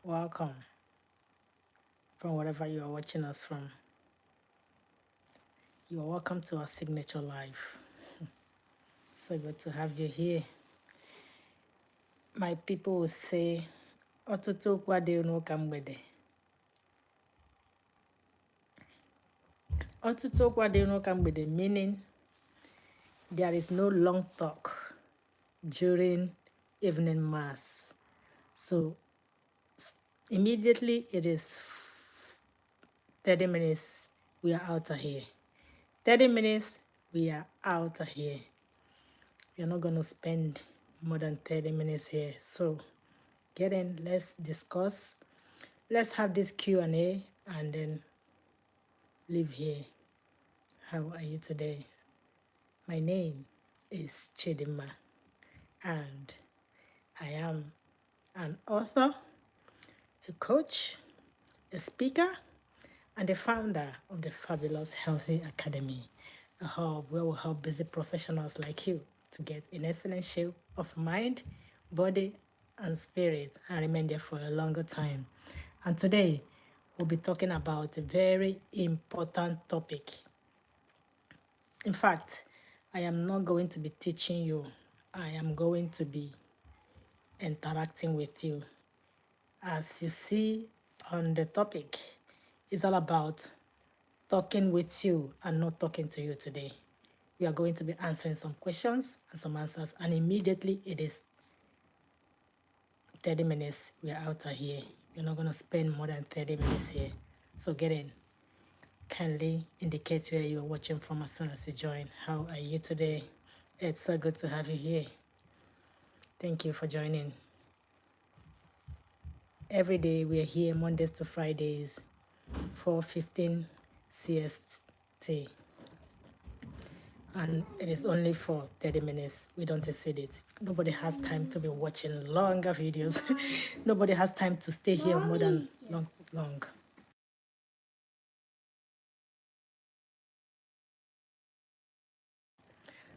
Welcome from wherever you are watching us from. You are welcome to our signature live. So good to have you here. My people will say, Ọtụtụ okwu adịghị n'ụka mgbede. Ọtụtụ okwu adịghị n'ụka mgbede, meaning there is no long talk during evening mass. So immediately it is 30 minutes, we are out of here. 30 minutes, we are out of here. We're not going to spend more than 30 minutes here. So get in, let's discuss. Let's have this Q&A and then leave here. How are you today? My name is Chidima and I am an author, a coach, a speaker, and the founder of the Fabulous Healthy Academy, a hub where we help busy professionals like you to get in excellent shape of mind, body, and spirit and remain there for a longer time. And today, we'll be talking about a very important topic. In fact, I am not going to be teaching you. I am going to be interacting with you. As you see on the topic, it's all about talking with you and not talking to you today. We are going to be answering some questions and some answers, and immediately it is 30 minutes. We are out of here. You're not going to spend more than 30 minutes here. So get in. Kindly indicate where you're watching from as soon as you join. How are you today? It's so good to have you here. Thank you for joining. Every day we are here Mondays to Fridays, 4:15 CST. And it is only for 30 minutes. We don't exceed it. Nobody has time to be watching longer videos. Nobody has time to stay here more than long.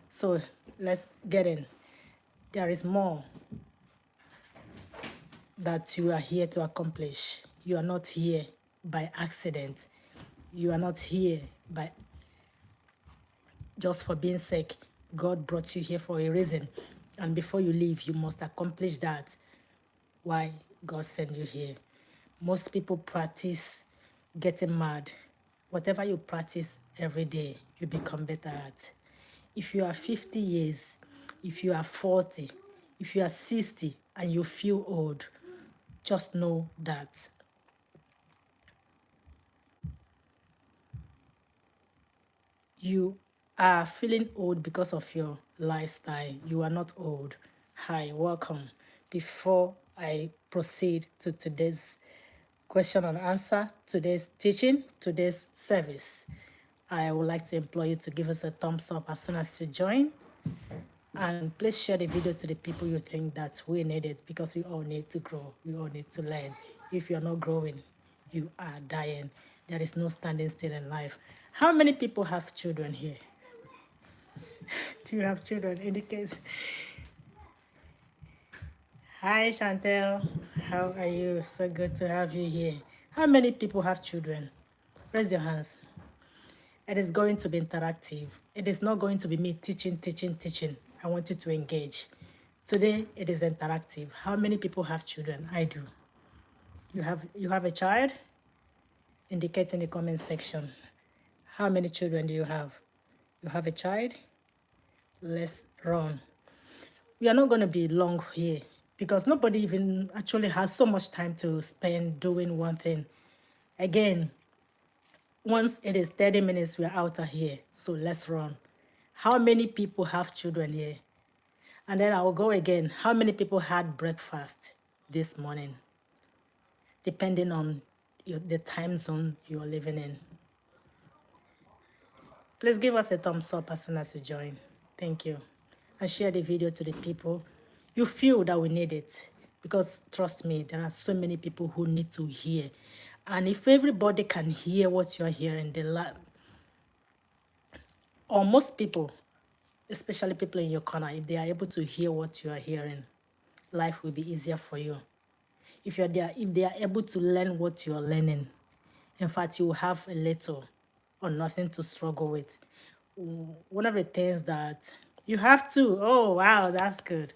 So let's get in. There is more that you are here to accomplish. You are not here by accident. You are not here by just for being sick. God brought you here for a reason. And before you leave, you must accomplish that. Why God sent you here. Most people practice getting mad. Whatever you practice every day, you become better at. If you are 50 years, if you are 40, if you are 60 and you feel old, just know that you are feeling old because of your lifestyle. You are not old. Hi, welcome. Before I proceed to today's question and answer, today's teaching, today's service, I would like to implore you to give us a thumbs up as soon as you join. And please share the video to the people you think that we need it, because we all need to grow. We all need to learn. If you're not growing, you are dying. There is no standing still in life. How many people have children here? Do you have children? Indicate. Hi, Chantel. How are you? So good to have you here. How many people have children? Raise your hands. It is going to be interactive. It is not going to be me teaching. I want you to engage. Today, it is interactive. How many people have children? I do. You have a child? Indicate in the comment section. How many children do you have? You have a child? Let's run. We are not going to be long here because nobody even actually has so much time to spend doing one thing. Again, once it is 30 minutes, we are out of here. So let's run. How many people have children here? And then I will go again. How many people had breakfast this morning? Depending on the time zone you're living in. Please give us a thumbs up as soon as you join. Thank you. And share the video to the people you feel that we need it. Because trust me, there are so many people who need to hear. And if everybody can hear what you're hearing, or most people, especially people in your corner, if they are able to hear what you are hearing, life will be easier for you. If you're there, if they are able to learn what you're learning, in fact, you will have a little or nothing to struggle with. One of the things that you have to, oh wow, that's good.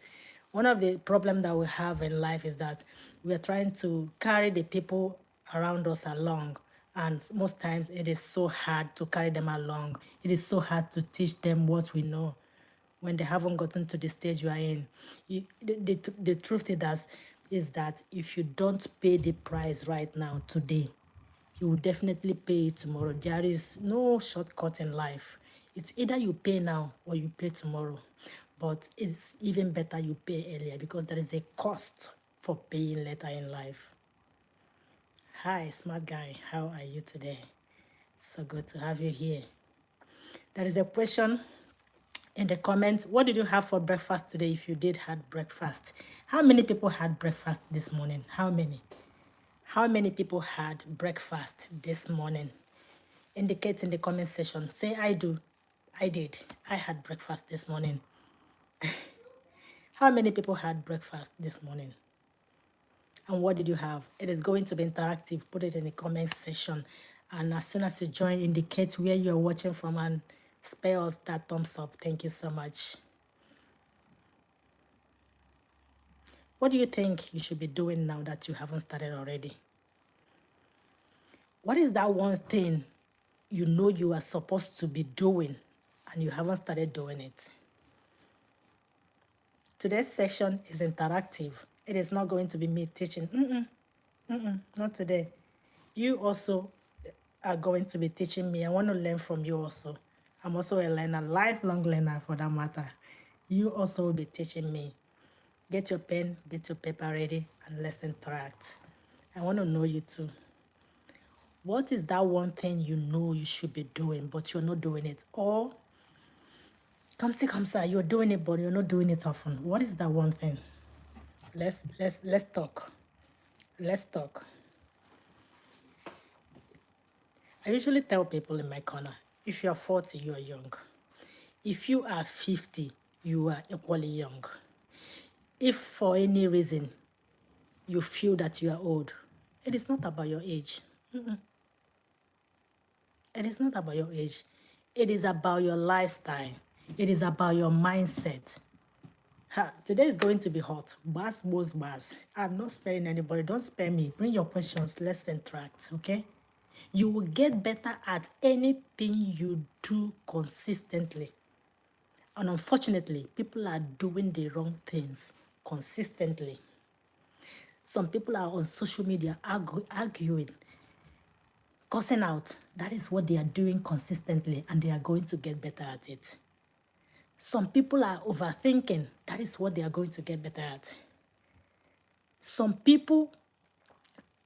One of the problem that we have in life is that we are trying to carry the people around us along, and most times it is so hard to carry them along. It is so hard to teach them what we know when they haven't gotten to the stage you are in. The truth is that if you don't pay the price right now, today, you will definitely pay it tomorrow. There is no shortcut in life. It's either you pay now or you pay tomorrow. But it's even better you pay earlier because there is a cost for paying later in life. Hi, smart guy. How are you today? So good to have you here. There is a question in the comments. What did you have for breakfast today if you did had breakfast? How many people had breakfast this morning? How many? How many people had breakfast this morning? Indicate in the comment section. Say I do. I did. I had breakfast this morning. How many people had breakfast this morning? And what did you have? It is going to be interactive. Put it in the comment section. And as soon as you join, indicate where you're watching from and spare us that thumbs up. Thank you so much. What do you think you should be doing now that you haven't started already? What is that one thing you know you are supposed to be doing and you haven't started doing it? Today's session is interactive. It is not going to be me teaching. Not today. You also are going to be teaching me. I want to learn from you also. I'm also a learner, lifelong learner for that matter. You also will be teaching me. Get your pen, get your paper ready, and let's interact. I want to know you too. What is that one thing you know you should be doing, but you're not doing it? Or, come see, you're doing it, but you're not doing it often. What is that one thing? Let's talk. Let's talk. I usually tell people in my corner, if you are 40, you are young. If you are 50, you are equally young. If for any reason you feel that you are old, it is not about your age. It is not about your age. It is about your lifestyle. It is about your mindset. Today is going to be hot. Bars, bars, bars. I'm not sparing anybody. Don't spare me. Bring your questions. Let's interact, okay? You will get better at anything you do consistently. And unfortunately, people are doing the wrong things consistently. Some people are on social media arguing, cussing out. That is what they are doing consistently, and they are going to get better at it. Some people are overthinking. That is what they are going to get better at. Some people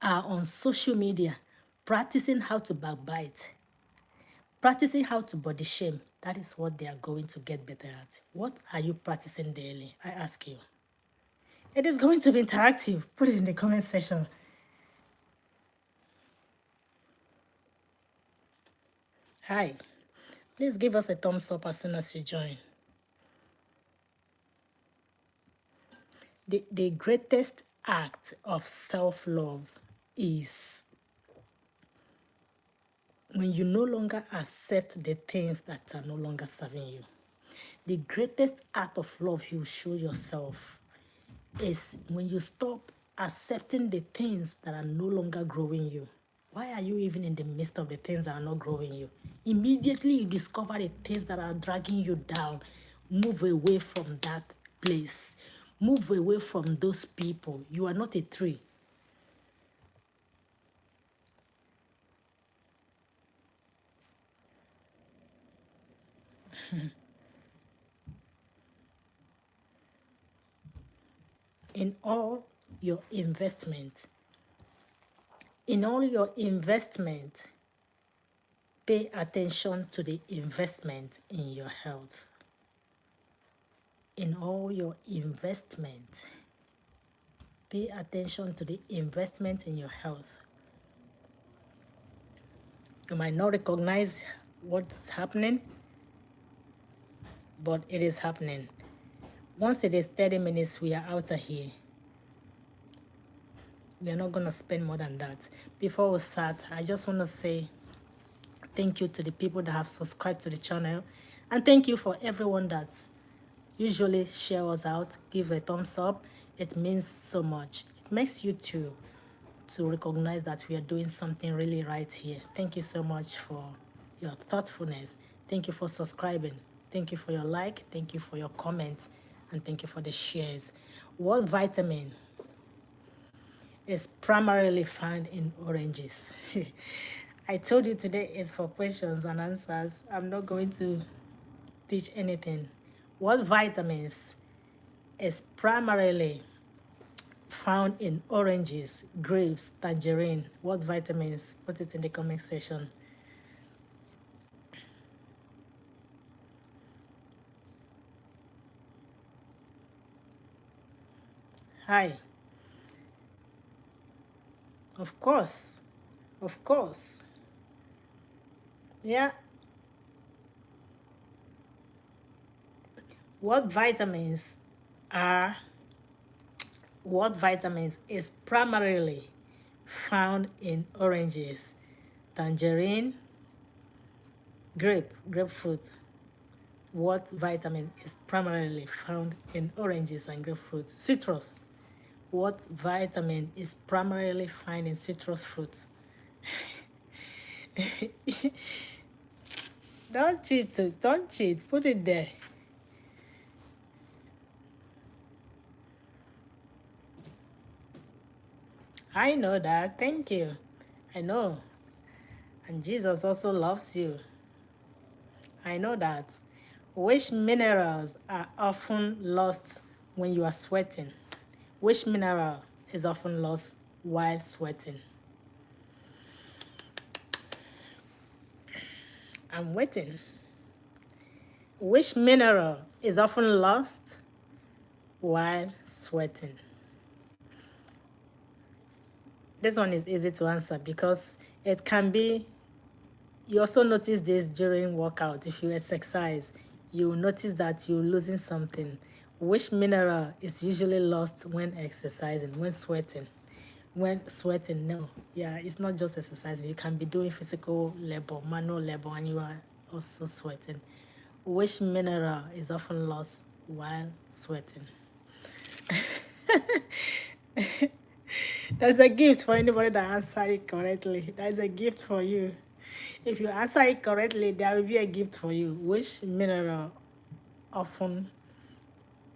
are on social media practicing how to backbite, practicing how to body shame. That is what they are going to get better at. What are you practicing daily? I ask you. It is going to be interactive. Put it in the comment section. Hi. Please give us a thumbs up as soon as you join. The greatest act of self-love is when you no longer accept the things that are no longer serving you. The greatest act of love you show yourself is when you stop accepting the things that are no longer growing you. Why are you even in the midst of the things that are not growing you? Immediately you discover the things that are dragging you down. Move away from that place. Move away from those people. You are not a tree. In all your investment, pay attention to the investment in your health. In all your investment, pay attention to the investment in your health. You might not recognize what's happening, but it is happening. Once it is 30 minutes, we are out of here. We are not going to spend more than that. Before we start, I just want to say thank you to the people that have subscribed to the channel, and thank you for everyone that usually share us out, give a thumbs up. It means so much. It makes YouTube to recognize that we are doing something really right here. Thank you so much for your thoughtfulness. Thank you for subscribing. Thank you for your like. Thank you for your comments. And thank you for the shares. What vitamin is primarily found in oranges? I told you today is for questions and answers. I'm not going to teach anything. What vitamins is primarily found in oranges, grapes, tangerine? What vitamins? Put it in the comment section. Hi. Of course. Of course. Yeah. What vitamins are what vitamins is primarily found in oranges, tangerine, grapefruit? What vitamin is primarily found in oranges and grapefruit? Citrus. What vitamin is primarily found in citrus fruits? Don't cheat, don't cheat. Put it there. I know that. Thank you. I know. And Jesus also loves you. I know that. Which minerals are often lost when you are sweating? Which mineral is often lost while sweating? I'm waiting. Which mineral is often lost while sweating? This one is easy to answer because it can be, you also notice this during workout. If you exercise, you will notice that you're losing something. Which mineral is usually lost when exercising, when sweating? When sweating, no. Yeah, it's not just exercising. You can be doing physical labor, manual labor, and you are also sweating. Which mineral is often lost while sweating? That's a gift for anybody that answered it correctly. That's a gift for you. If you answer it correctly, there will be a gift for you. Which mineral often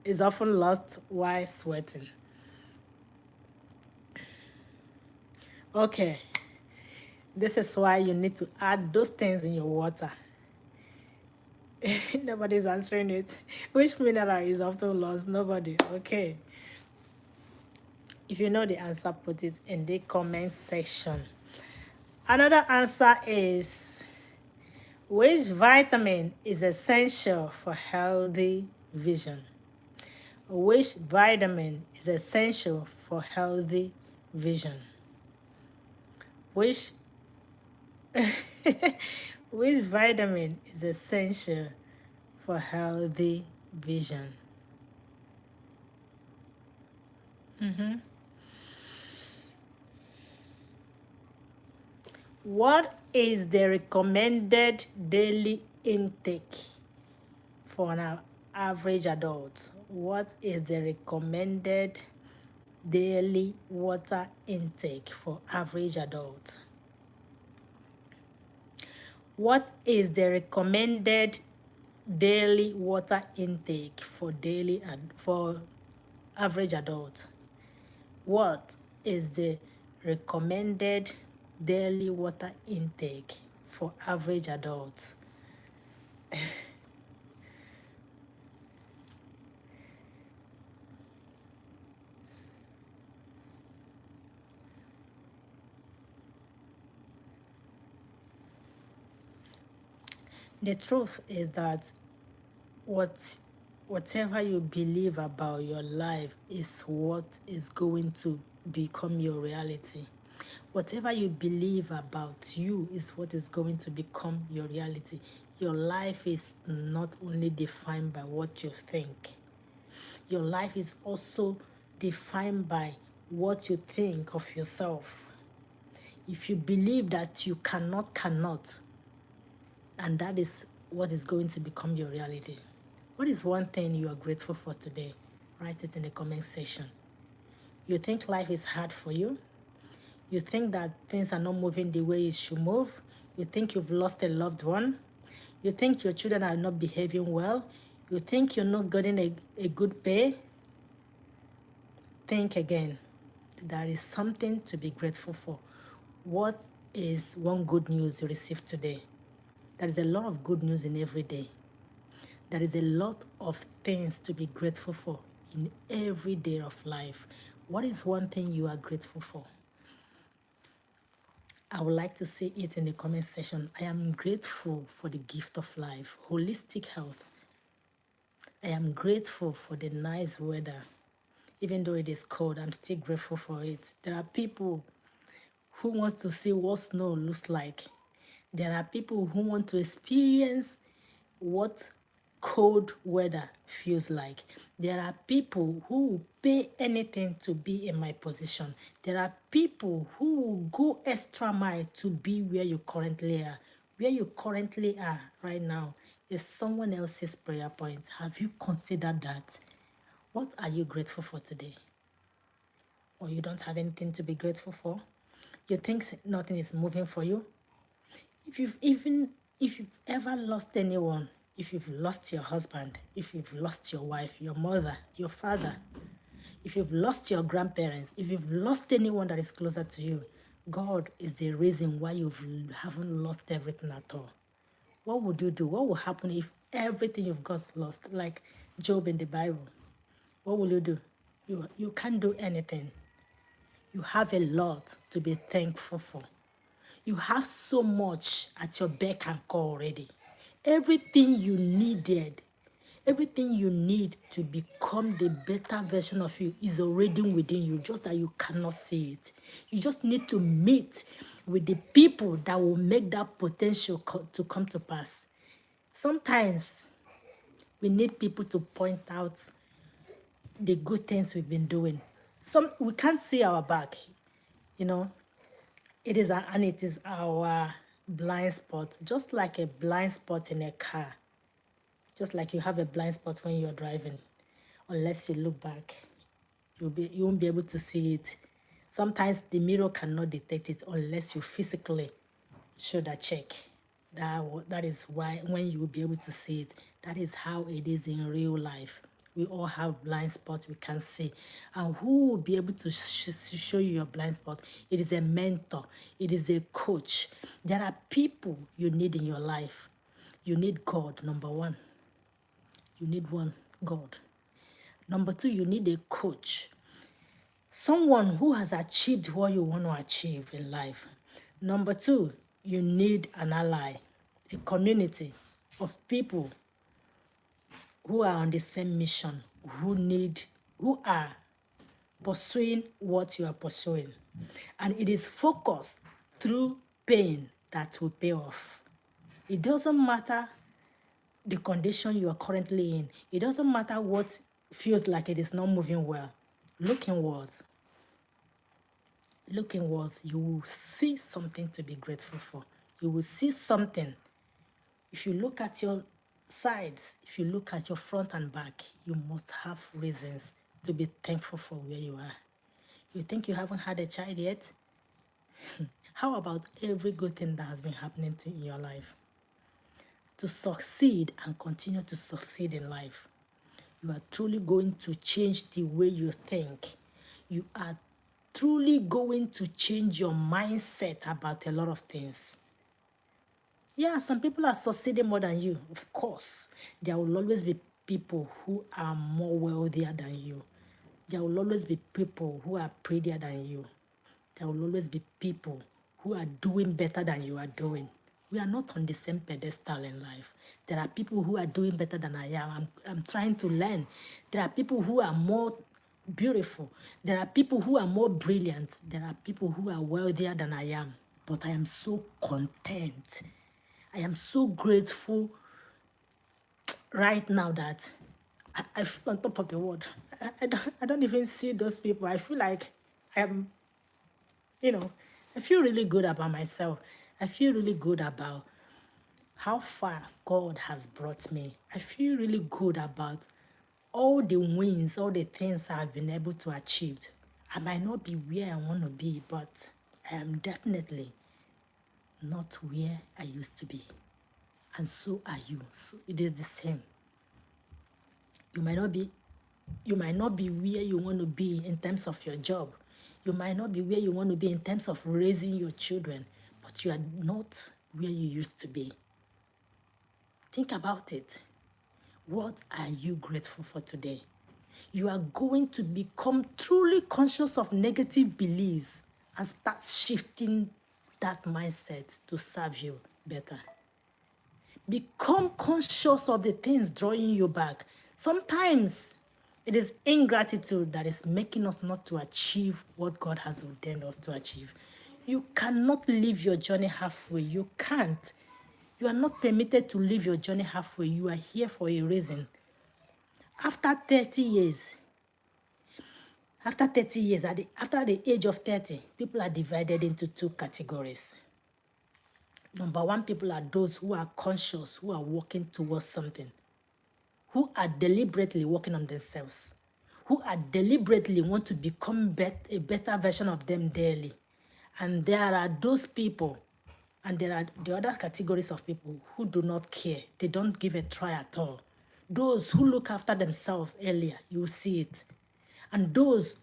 is often lost while sweating? Okay. This is why you need to add those things in your water. Nobody's answering it. Which mineral is often lost? Nobody. Okay. If you know the answer, put it in the comment section. Another answer is, which vitamin is essential for healthy vision? Which vitamin is essential for healthy vision? Which which vitamin is essential for healthy vision? What is the recommended daily intake for an average adult? What is the recommended daily water intake for average adult? What is the recommended daily water intake for average adult? What is the recommended daily water intake for average adults? The truth is that whatever you believe about your life is what is going to become your reality. Whatever you believe about you is what is going to become your reality. Your life is not only defined by what you think. Your life is also defined by what you think of yourself, if you believe that you cannot, and that is what is going to become your reality. What is one thing you are grateful for today? Write it in the comment section. You think life is hard for you? You think that things are not moving the way it should move? You think you've lost a loved one? You think your children are not behaving well? You think you're not getting a good pay? Think again. There is something to be grateful for. What is one good news you received today? There is a lot of good news in every day. There is a lot of things to be grateful for in every day of life. What is one thing you are grateful for? I would like to say it in the comment section. I am grateful for the gift of life, holistic health. I am grateful for the nice weather. Even though it is cold, I'm still grateful for it. There are people who want to see what snow looks like. There are people who want to experience what cold weather feels like. There are people who will pay anything to be in my position. There are people who will go extra mile to be where you currently are. Where you currently are right now is someone else's prayer point. Have you considered that? What are you grateful for today? Or you don't have anything to be grateful for? You think nothing is moving for you? If you've ever lost anyone, if you've lost your husband, if you've lost your wife, your mother, your father, if you've lost your grandparents, if you've lost anyone that is closer to you, God is the reason why you haven't lost everything at all. What would you do? What will happen if everything you've got lost, like Job in the Bible? What will you do? You can't do anything. You have a lot to be thankful for. You have so much at your beck and call already. Everything you needed, everything you need to become the better version of you is already within you, just that you cannot see it. You just need to meet with the people that will make that potential to come to pass. Sometimes we need people to point out the good things we've been doing. We can't see our back, you know. It is our blind spot, just like a blind spot in a car. Just like you have a blind spot when you're driving. Unless you look back, you won't be able to see it. Sometimes the mirror cannot detect it unless you physically shoulder check. That is why when you will be able to see it. That is how it is in real life. We all have blind spots we can't see. And who will be able to show you your blind spot? It is a mentor. It is a coach. There are people you need in your life. You need God, number one. You need God. Number two, you need a coach. Someone who has achieved what you want to achieve in life. Number two, you need an ally, a community of people who are on the same mission, who are pursuing what you are pursuing. And it is focused through pain that will pay off. It doesn't matter the condition you are currently in. It doesn't matter what feels like it is not moving well. Look inwards. Look inwards. You will see something to be grateful for. You will see something. If you look at your sides, if you look at your front and back, you must have reasons to be thankful for where you are. You think you haven't had a child yet? How about every good thing that has been happening in your life? To succeed and continue to succeed in life, you are truly going to change the way you think. You are truly going to change your mindset about a lot of things. Yeah, some people are succeeding more than you, of course. There will always be people who are more wealthier than you. There will always be people who are prettier than you. There will always be people who are doing better than you are doing. We are not on the same pedestal in life. There are people who are doing better than I am. I'm trying to learn. There are people who are more beautiful. There are people who are more brilliant. There are people who are wealthier than I am. But I am so content. I am so grateful right now that I feel on top of the world. I don't even see those people. I feel like I'm, you know, I feel really good about myself. I feel really good about how far God has brought me. I feel really good about all the wins, all the things I've been able to achieve. I might not be where I want to be, but I am definitely not where I used to be. And so are you. So it is the same. You might not be where you want to be in terms of your job. You might not be where you want to be in terms of raising your children, but you are not where you used to be. Think about it. What are you grateful for today? You are going to become truly conscious of negative beliefs and start shifting that mindset to serve you better. Become conscious of the things drawing you back. Sometimes it is ingratitude that is making us not to achieve what God has ordained us to achieve. You cannot live your journey halfway. You can't. You are not permitted to live your journey halfway. You are here for a reason. After 30 years, after the age of 30, people are divided into two categories. Number one, people are those who are conscious, who are working towards something, who are deliberately working on themselves, who are deliberately want to become a better version of them daily. And there are those people, and there are the other categories of people who do not care. They don't give a try at all. Those who look after themselves earlier, you will see it. And those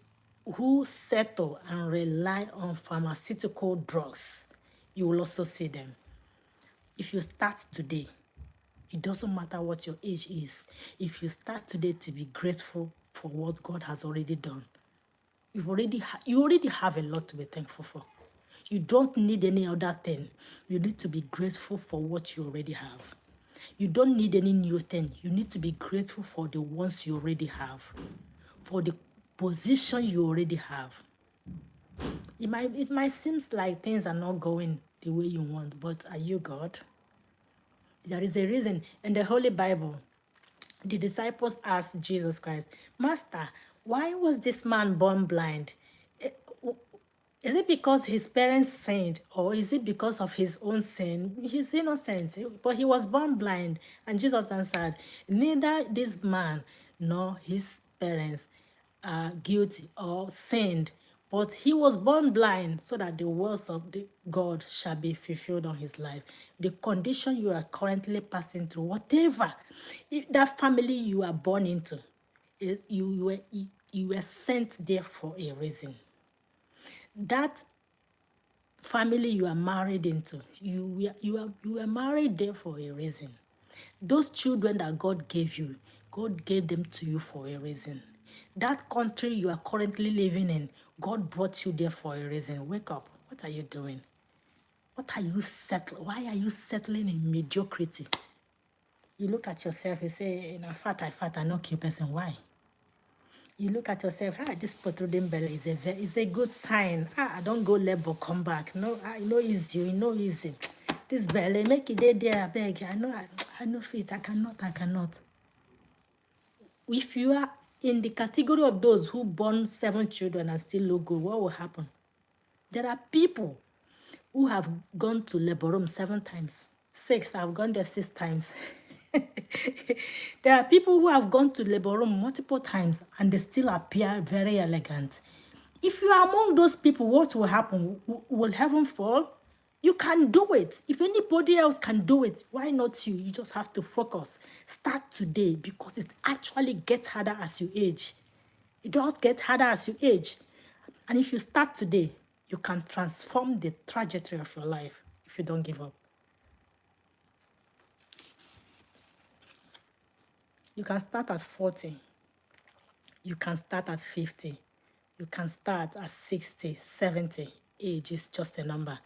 who settle and rely on pharmaceutical drugs, you will also see them. If you start today, it doesn't matter what your age is. If you start today to be grateful for what God has already done, you already have a lot to be thankful for. You don't need any other thing. You need to be grateful for what you already have. You don't need any new thing. You need to be grateful for the ones you already have, for the position you already have. It might seem like things are not going the way you want, but are you God? There is a reason. In the Holy Bible, the disciples asked Jesus Christ, Master, why was this man born blind? Is it because his parents sinned, or is it because of his own sin? He's innocent, but he was born blind. And Jesus answered, neither this man nor his parents are guilty or sinned, but he was born blind so that the words of God shall be fulfilled on his life. The condition you are currently passing through, whatever that family you are born into, you were sent there for a reason. That family you are married into, you were married there for a reason. Those children that God gave you, God gave them to you for a reason. That country you are currently living in, God brought you there for a reason. Wake up. What are you doing? What are you settling? Why are you settling in mediocrity? You look at yourself, you say, I not kill person. Why? You look at yourself, this protruding belly is a good sign. I don't go labor, come back. No, I know easy, you know easy. This belly, make it there, I beg. I know fit, I cannot. If you are in the category of those who born 7 children and still look good, what will happen? There are people who have gone to labor room 7 times. 6, I've gone there 6 times. There are people who have gone to labor room multiple times and they still appear very elegant. If you are among those people, what will happen? Will heaven fall? You can do it. If anybody else can do it, why not you? You just have to focus. Start today, because it actually gets harder as you age. It does get harder as you age. And if you start today, you can transform the trajectory of your life if you don't give up. You can start at 40. You can start at 50. You can start at 60, 70. Age is just a number.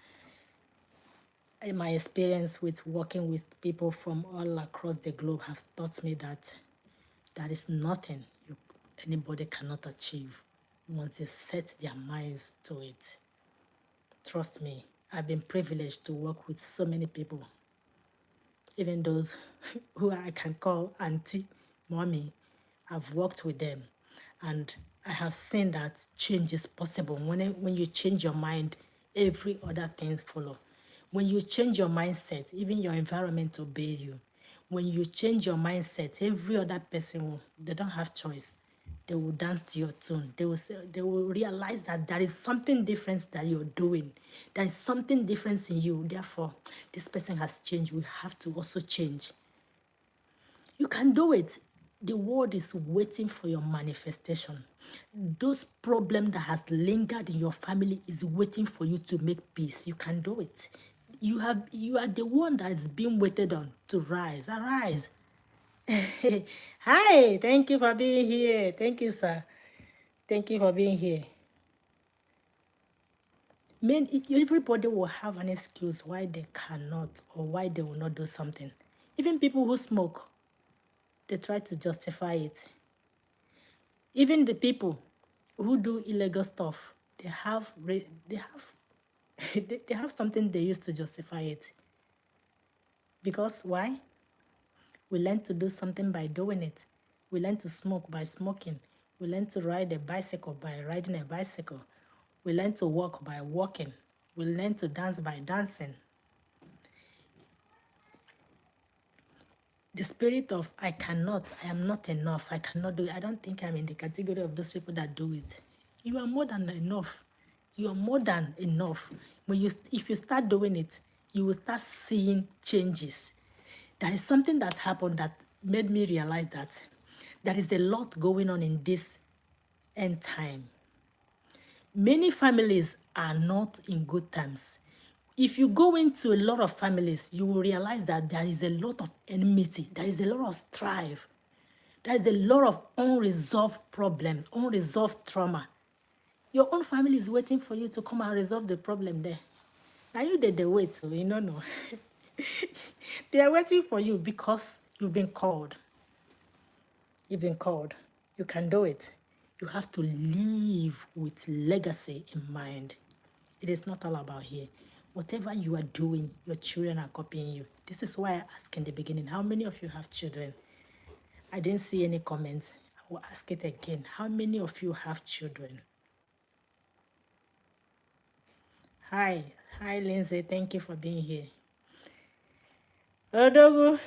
In my experience with working with people from all across the globe have taught me that there is nothing anybody cannot achieve once they set their minds to it. Trust me, I've been privileged to work with so many people, even those who I can call auntie, mommy. I've worked with them, and I have seen that change is possible. When you change your mind, every other thing follow. When you change your mindset, even your environment obey you. When you change your mindset, every other person they don't have choice. They will dance to your tune. They will realize that there is something different that you're doing. There is something different in you. Therefore, this person has changed. We have to also change. You can do it. The world is waiting for your manifestation. Those problems that has lingered in your family is waiting for you to make peace. You can do it. You are the one that is being waited on to rise. Arise. Hi, thank you for being here. Thank you, sir. Thank you for being here. Everybody will have an excuse why they cannot or why they will not do something. Even people who smoke, they try to justify it. Even the people who do illegal stuff, they have they have something they use to justify it. Because why? We learn to do something by doing it. We learn to smoke by smoking. We learn to ride a bicycle by riding a bicycle. We learn to walk by walking. We learn to dance by dancing. The spirit of I am not enough, I cannot do it. I don't think I'm in the category of those people that do it. You are more than enough. You are more than enough. If you start doing it, you will start seeing changes. There is something that happened that made me realize that there is a lot going on in this end time. Many families are not in good terms. If you go into a lot of families, you will realize that there is a lot of enmity, there is a lot of strife, there is a lot of unresolved problems, unresolved trauma. Your own family is waiting for you to come and resolve the problem there. Now you did the wait, you don't know. They are waiting for you because you've been called. You've been called. You can do it. You have to live with legacy in mind. It is not all about here. Whatever you are doing, your children are copying you. This is why I asked in the beginning, how many of you have children? I didn't see any comments. I will ask it again. How many of you have children? Hi. Hi, Lindsay. Thank you for being here. Odogu.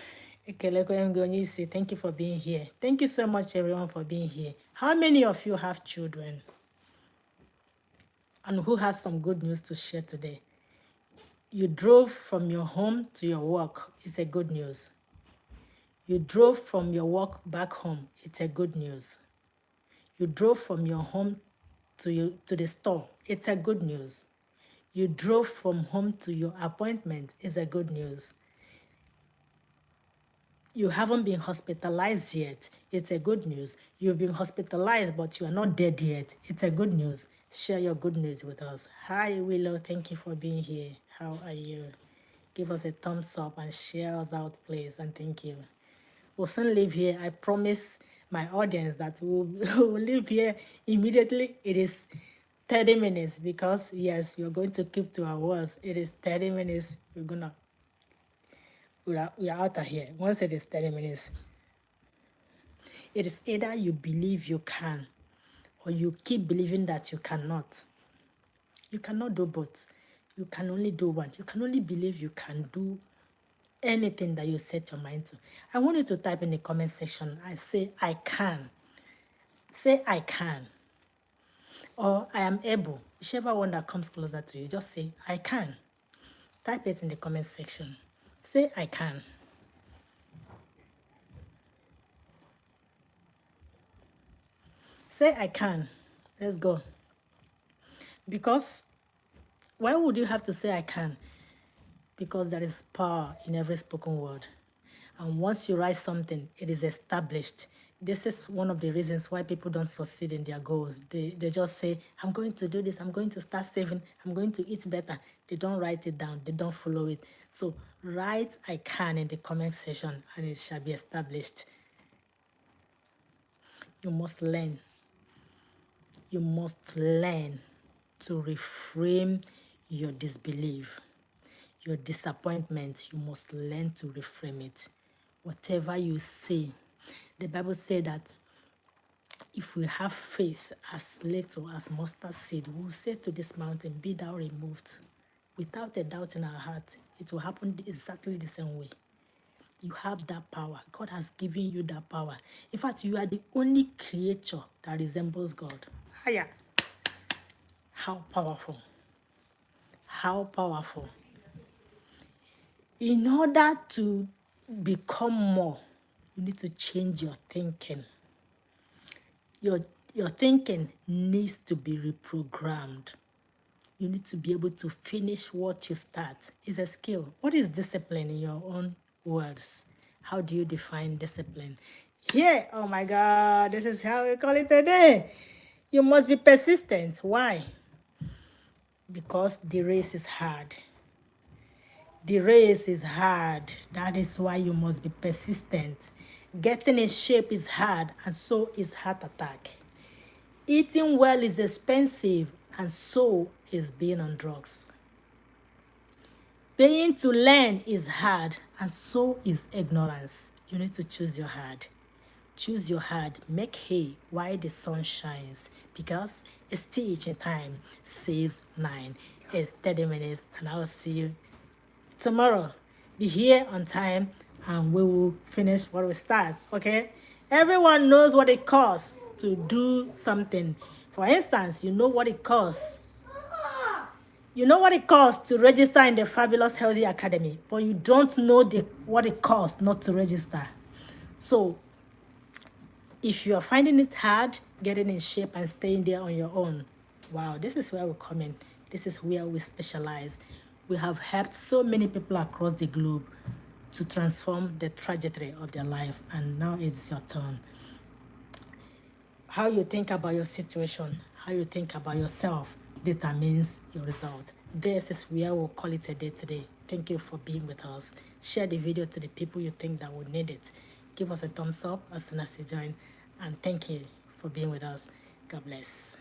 Thank you for being here. Thank you so much, everyone, for being here. How many of you have children? And who has some good news to share today? You drove from your home to your work. It's a good news. You drove from your work back home. It's a good news. You drove from your home to the store. It's a good news. You drove from home to your appointment. It's a good news. You haven't been hospitalized yet. It's a good news. You've been hospitalized, but you are not dead yet. It's a good news. Share your good news with us. Hi, Willow. Thank you for being here. How are you? Give us a thumbs up and share us out, please. And thank you. We'll soon leave here. I promise my audience that we'll leave here immediately. It is 30 minutes because, yes, you're going to keep to our words. It is 30 minutes. We are out of here. Once it is 30 minutes, it is either you believe you can or you keep believing that you cannot. You cannot do both. You can only do one. You can only believe you can do anything that you set your mind to. I want you to type in the comment section. I say, I can. Say, I can. Or I am able. Whichever one that comes closer to you, just say, I can. Type it in the comment section. Say, I can. Say, I can. Let's go. Because, why would you have to say, I can? Because there is power in every spoken word. And once you write something, it is established. This is one of the reasons why people don't succeed in their goals. They just say, I'm going to do this, I'm going to start saving, I'm going to eat better. They don't write it down, they don't follow it. So write I can in the comment section and it shall be established. You must learn. You must learn to reframe your disbelief. Your disappointment, you must learn to reframe it. Whatever you say, the Bible says that if we have faith as little as mustard seed, we will say to this mountain, be thou removed. Without a doubt in our heart, it will happen exactly the same way. You have that power. God has given you that power. In fact, you are the only creature that resembles God. Hiya. How powerful. How powerful. In order to become more, you need to change your thinking. Your thinking needs to be reprogrammed. You need to be able to finish what you start. It's a skill. What is discipline in your own words? How do you define discipline? Here, oh my God, this is how we call it today. You must be persistent. Why? Because the race is hard. The race is hard. That is why you must be persistent. Getting in shape is hard, and so is heart attack. Eating well is expensive, and so is being on drugs. Paying to learn is hard, and so is ignorance. You need to choose your hard. Choose your hard. Make hay while the sun shines, because a stitch in time saves 9. It's 30 minutes, and I will see you tomorrow. Be here on time, and we will finish what we start, okay? Everyone knows what it costs to do something. For instance, you know what it costs. You know what it costs to register in the Fabulous Healthy Academy, but you don't know what it costs not to register. So if you are finding it hard getting in shape and staying there on your own, wow, this is where we come in. This is where we specialize. We have helped so many people across the globe to transform the trajectory of their life, and now it's your turn. How you think about your situation, how you think about yourself determines your result. This is where we'll call it a day today. Thank you for being with us. Share the video to the people you think that would need it. Give us a thumbs up as soon as you join. And thank you for being with us. God bless.